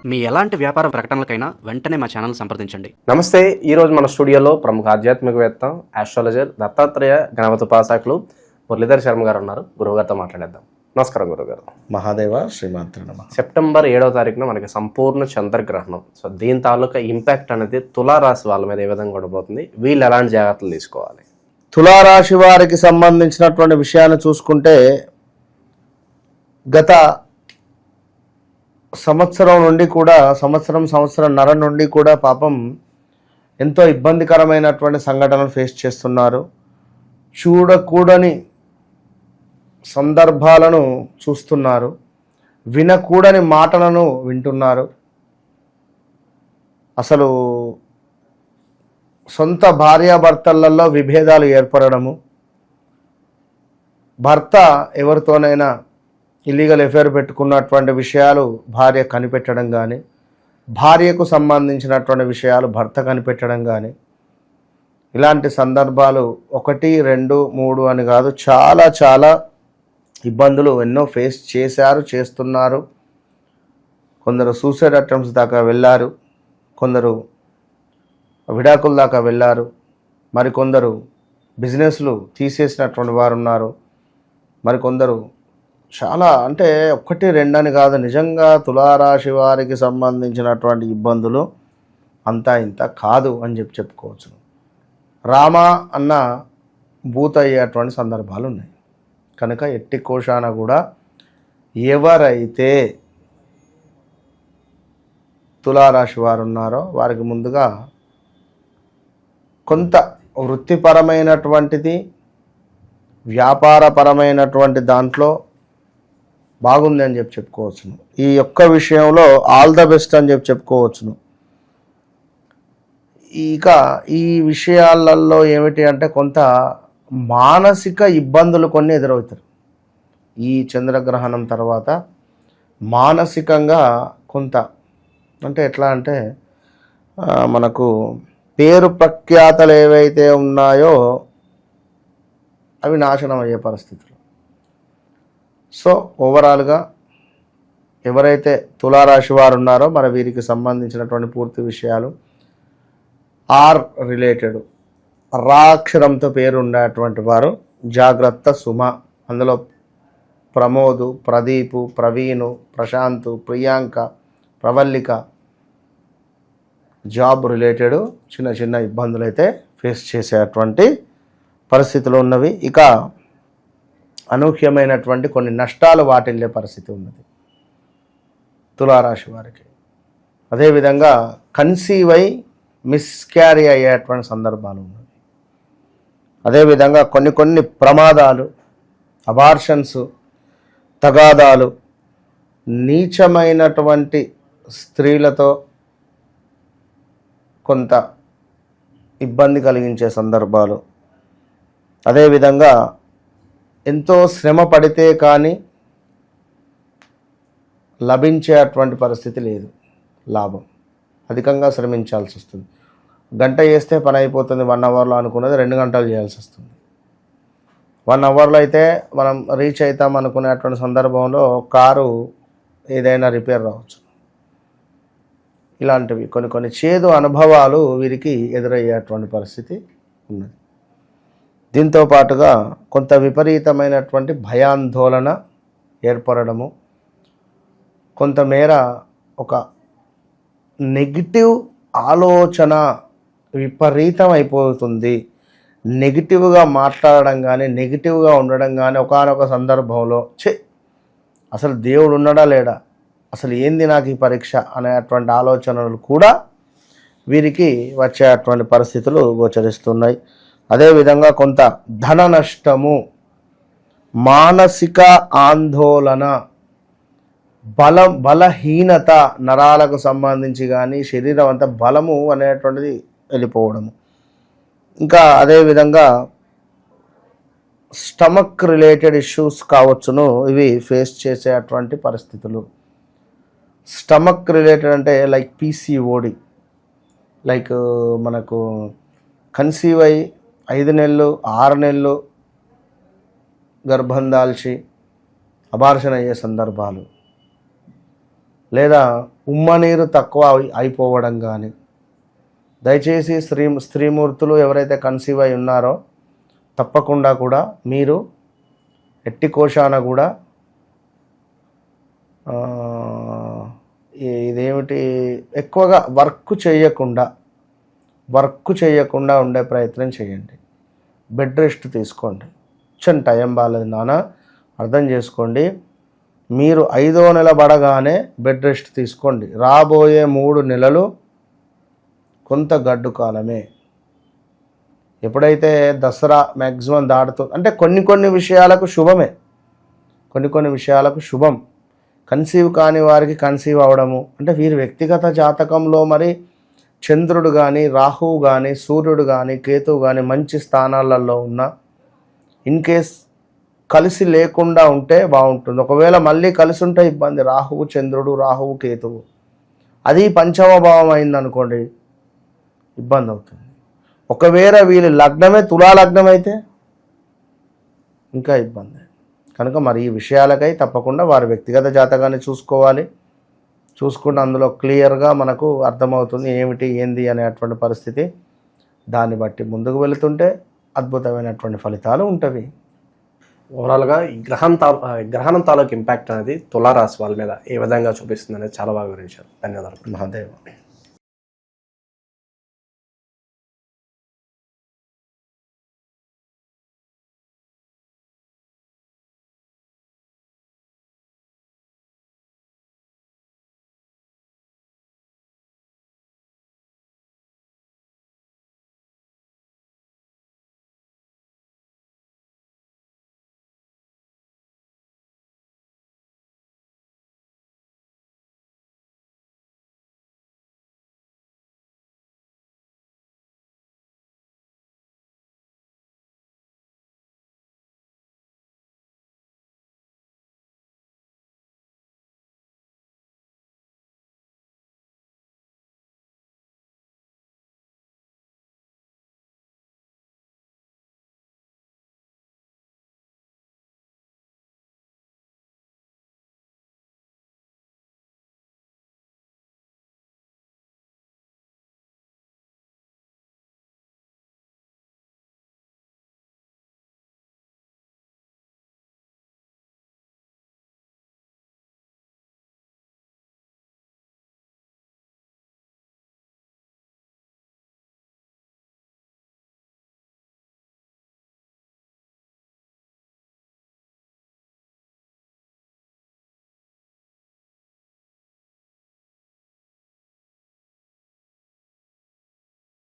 మీ ఎలాంటి వ్యాపార ప్రకటనలకైనా వెంటనే మా ఛానల్ సంప్రదించండి. నమస్తే. ఈరోజు మన స్టూడియోలో ప్రముఖ ఆధ్యాత్మికవేత్త, ఆస్ట్రాలజర్, దత్తాత్రేయ గణపతి ఉపాసకులు మురళీధర్ శర్మ గారు ఉన్నారు. గురువుగారితో మాట్లాడేద్దాం. నమస్కారం గురుగారు. మహాదేవ శ్రీమాత్రే నమః. సెప్టెంబర్ 7వ తారీఖున మనకి సంపూర్ణ చంద్రగ్రహణం. సో దీని తాలూకా ఇంపాక్ట్ అనేది తులారాశి వాళ్ళ మీద ఏ విధంగా ఉండబోతుంది, వీళ్ళు ఎలాంటి జాగ్రత్తలు తీసుకోవాలి? తులారాశి వారికి సంబంధించినటువంటి విషయాన్ని చూసుకుంటే గత సంవత్సరం నుండి కూడా సంవత్సరంన్నర నుండి కూడా పాపం ఎంతో ఇబ్బందికరమైనటువంటి సంఘటనలు ఫేస్ చేస్తున్నారు. చూడకూడని సందర్భాలను చూస్తున్నారు, వినకూడని మాటలను వింటున్నారు. అసలు సొంత భార్యాభర్తలలో విభేదాలు ఏర్పడము, భర్త ఎవరితోనైనా ఇల్లీగల్ అఫేర్ పెట్టుకున్నటువంటి విషయాలు భార్య కనిపెట్టడం కానీ, భార్యకు సంబంధించినటువంటి విషయాలు భర్త కనిపెట్టడం కానీ, ఇలాంటి సందర్భాలు 1, 2, 3 అని కాదు, చాలా ఇబ్బందులు ఎన్నో ఫేస్ చేస్తున్నారు. కొందరు సూసైడ్ అటెంప్ట్స్ దాకా వెళ్ళారు, కొందరు విడాకుల దాకా వెళ్ళారు, మరికొందరు బిజినెస్లు తీసేసినటువంటి వారు ఉన్నారు, మరికొందరు చాలా అంటే 1, 2 అని కాదు, నిజంగా తులారాశి వారికి సంబంధించినటువంటి ఇబ్బందులు అంతా ఇంత కాదు అని చెప్పుకోవచ్చు. రామ అన్న భూత అయ్యేటువంటి సందర్భాలు ఉన్నాయి. కనుక ఎట్టి కోశాన కూడా ఎవరైతే తులారాశి వారు ఉన్నారో వారికి ముందుగా కొంత వృత్తిపరమైనటువంటిది, వ్యాపారపరమైనటువంటి దాంట్లో బాగుంది అని చెప్పుకోవచ్చును. ఈ యొక్క విషయంలో ఆల్ ద బెస్ట్ అని చెప్పుకోవచ్చును. ఇక ఈ విషయాలలో ఏమిటి అంటే కొంత మానసిక ఇబ్బందులు కొన్ని ఎదురవుతారు. ఈ చంద్రగ్రహణం తర్వాత మానసికంగా కొంత అంటే ఎట్లా అంటే మనకు పేరు ప్రఖ్యాతలు ఏవైతే ఉన్నాయో అవి నాశనం అయ్యే పరిస్థితులు. సో ఓవరాల్గా ఎవరైతే తులారాశి వారు ఉన్నారో మరి వీరికి సంబంధించినటువంటి పూర్తి విషయాలు ఆర్ రిలేటెడ్ రాక్షరంతో పేరు ఉండేటువంటి వారు జాగ్రత్త సుమ. అందులో ప్రమోదు, ప్రదీపు, ప్రవీణు, ప్రశాంతు, ప్రియాంక, ప్రవల్లిక జాబ్ రిలేటెడ్ చిన్న ఇబ్బందులు అయితే ఫేస్ చేసేటువంటి పరిస్థితులు ఉన్నవి. ఇక అనూహ్యమైనటువంటి కొన్ని నష్టాలు వాటిల్లే పరిస్థితి ఉన్నది తులారాశి వారికి. అదేవిధంగా కన్సీవ్ అయి మిస్క్యారీ అయ్యేటువంటి సందర్భాలు ఉన్నవి. అదేవిధంగా కొన్ని ప్రమాదాలు, అబార్షన్స్, తగాదాలు, నీచమైనటువంటి స్త్రీలతో కొంత ఇబ్బంది కలిగించే సందర్భాలు, అదేవిధంగా ఎంతో శ్రమ పడితే కానీ లభించేటువంటి పరిస్థితి లేదు, లాభం అధికంగా శ్రమించాల్సి వస్తుంది. గంట చేస్తే పని అయిపోతుంది 1 అవర్లో అనుకున్నది 2 గంటలు చేయాల్సి వస్తుంది. 1 అవర్లో అయితే మనం రీచ్ అవుతాం అనుకునేటువంటి సందర్భంలో కారు ఏదైనా రిపేర్ రావచ్చు. ఇలాంటివి కొన్ని చేదు అనుభవాలు వీరికి ఎదురయ్యేటువంటి పరిస్థితి ఉన్నది. దీంతో పాటుగా కొంత విపరీతమైనటువంటి భయాందోళన ఏర్పడము, కొంతమేర ఒక నెగిటివ్ ఆలోచన విపరీతం అయిపోతుంది. నెగిటివ్గా మాట్లాడడం కానీ, నెగిటివ్గా ఉండడం కానీ, ఒకానొక సందర్భంలో అసలు దేవుడు ఉన్నాడా లేడా, అసలు ఏంది నాకు ఈ పరీక్ష అనేటువంటి ఆలోచనలు కూడా వీరికి వచ్చేటువంటి పరిస్థితులు గోచరిస్తున్నాయి. అదేవిధంగా కొంత ధన నష్టము, మానసిక ఆందోళన, బలహీనత, నరాలకు సంబంధించి కానీ శరీరం అంతా బలము అనేటువంటిది వెళ్ళిపోవడము. ఇంకా అదేవిధంగా స్టమక్ రిలేటెడ్ ఇష్యూస్ కావచ్చును, ఇవి ఫేస్ చేసేటువంటి పరిస్థితులు. స్టమక్ రిలేటెడ్ అంటే లైక్ పీసీఓడి, లైక్ మనకు కన్సీవ్ అయ్యి 5 నెలలు 6 నెలలు గర్భం దాల్చి అబార్షన్ అయ్యే సందర్భాలు, లేదా ఉమ్మ నీరు తక్కువ అయిపోవడం కానీ, దయచేసి స్త్రీమూర్తులు ఎవరైతే కన్సీవ్ అయి ఉన్నారో తప్పకుండా కూడా మీరు ఎట్టి కోశాన కూడా ఇదేమిటి ఎక్కువగా వర్క్ చేయకుండా ఉండే ప్రయత్నం చేయండి. బెడ్ రెస్ట్ తీసుకోండి. కొంచెం టైం బాగాలేదు నాన్న, అర్థం చేసుకోండి. మీరు 5వ నెల పడగానే బెడ్ రెస్ట్ తీసుకోండి. రాబోయే 3 నెలలు కొంత గడ్డు కాలమే. ఎప్పుడైతే దసరా మ్యాక్సిమం దాటుతుంది అంటే కొన్ని విషయాలకు శుభమే, కొన్ని విషయాలకు శుభం. కన్సీవ్ కాని వారికి కన్సీవ్ అవడము అంటే వీరి వ్యక్తిగత జాతకంలో మరి చంద్రుడు కానీ, రాహువు కానీ, సూర్యుడు కానీ, కేతువు కానీ మంచి స్థానాలలో ఉన్న, ఇన్ కేస్ కలిసి లేకుండా ఉంటే బాగుంటుంది. ఒకవేళ మళ్ళీ కలిసి ఉంటే ఇబ్బంది. రాహువు చంద్రుడు, రాహువు కేతువు, అది 5వ భావం అయిందనుకోండి ఇబ్బంది అవుతుంది. ఒకవేళ వీళ్ళ లగ్నమే తులా లగ్నం అయితే ఇంకా ఇబ్బంది. కనుక మరి ఈ విషయాలకై తప్పకుండా వారి వ్యక్తిగత జాతకాన్ని చూసుకుంటే అందులో క్లియర్గా మనకు అర్థమవుతుంది ఏమిటి ఏంది అనేటువంటి పరిస్థితి. దాన్ని బట్టి ముందుకు వెళుతుంటే అద్భుతమైనటువంటి ఫలితాలు ఉంటవి. ఓవరాల్గా ఈ గ్రహణం తాలూకు ఇంపాక్ట్ అనేది తులారాశి వాళ్ళ మీద ఏ విధంగా చూపిస్తుంది అనేది చాలా బాగా వివరించారు. ధన్యవాదాలు. మహాదేవ్.